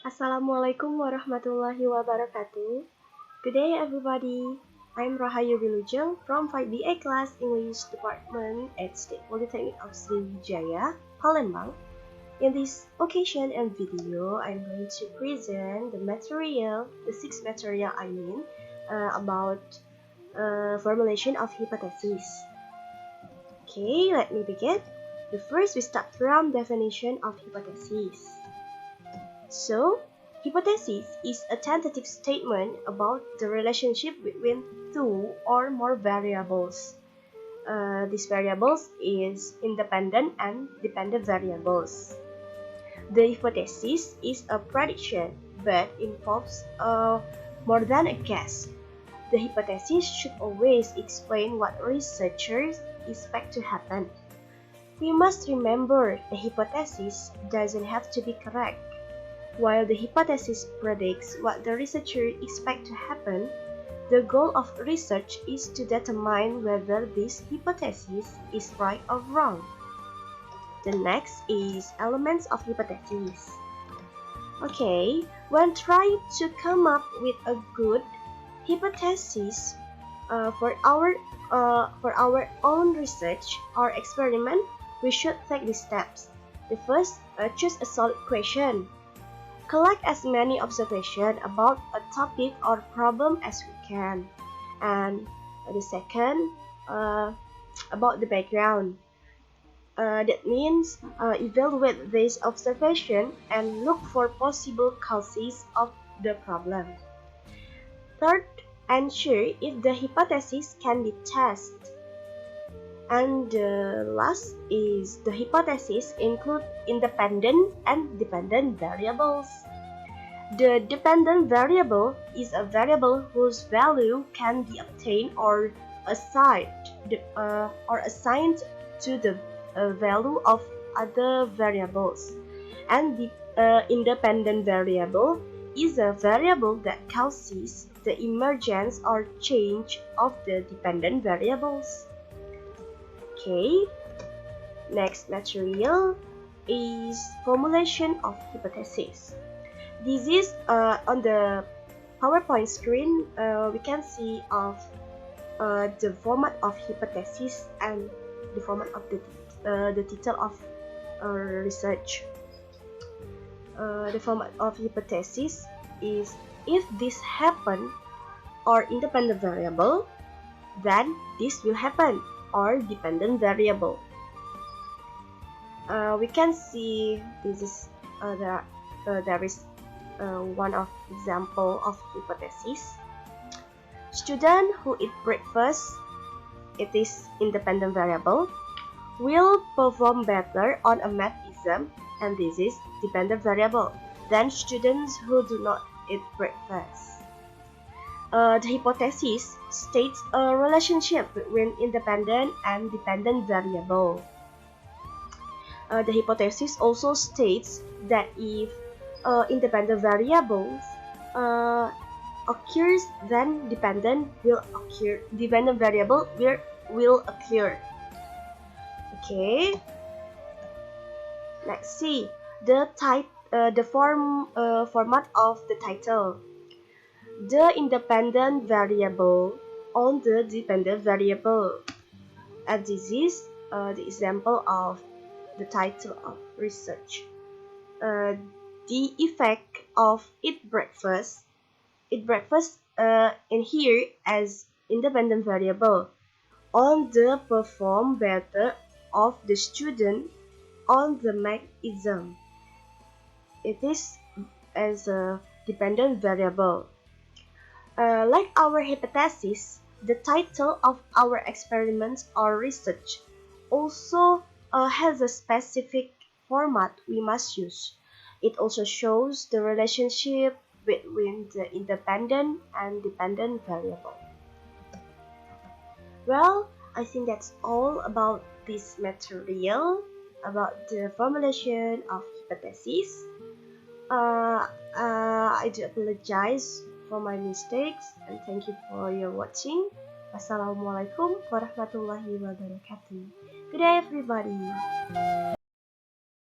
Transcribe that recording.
Assalamualaikum warahmatullahi wabarakatuh. Good day everybody. I'm Rahayu Wilujeng from 5BA class English department at State Polytechnic of Sriwijaya, Palembang. In this occasion and video, I'm going to present the sixth material about formulation of hypothesis. Okay, let me begin. The first we start from definition of hypothesis. So, hypothesis is a tentative statement about the relationship between two or more variables. These variables is independent and dependent variables. The hypothesis is a prediction, but involves more than a guess. The hypothesis should always explain what researchers expect to happen. We must remember a hypothesis doesn't have to be correct. While the hypothesis predicts what the researcher expects to happen, the goal of research is to determine whether this hypothesis is right or wrong. The next is elements of hypothesis. Okay, when trying to come up with a good hypothesis for our own research or experiment, we should take these steps. The first, choose a solid question. Collect as many observations about a topic or problem as we can. And the second, about the background. That means evaluate this observation and look for possible causes of the problem. Third, ensure if the hypothesis can be tested. And the last is the hypothesis include independent and dependent variables. The dependent variable is a variable whose value can be obtained or assigned to the value of other variables. And the independent variable is a variable that causes the emergence or change of the dependent variables. Okay, next material is formulation of hypothesis. This is on the PowerPoint screen. We can see of the format of hypothesis and the format of the title of research. The format of hypothesis is if this happen or independent variable, then this will happen or dependent variable. We can see this is there is one of example of hypothesis. Student who eat breakfast, it is independent variable, will perform better on a math exam, and this is dependent variable, than students who do not eat breakfast. The hypothesis states a relationship between independent and dependent variable. The hypothesis also states that if independent variables occurs, then dependent variable will occur. Okay. Let's see the format of the title. The independent variable on the dependent variable. And this is the example of the title of research. The effect of eat breakfast in here as independent variable on the perform better of the student on the math exam. It is as a dependent variable. Like our hypothesis, the title of our experiments or research also has a specific format we must use. It also shows the relationship between the independent and dependent variable. Well, I think that's all about this material, about the formulation of hypothesis. I do apologize for my mistakes and thank you for your watching. Wassalamualaikum warahmatullahi wabarakatuh. Good day everybody.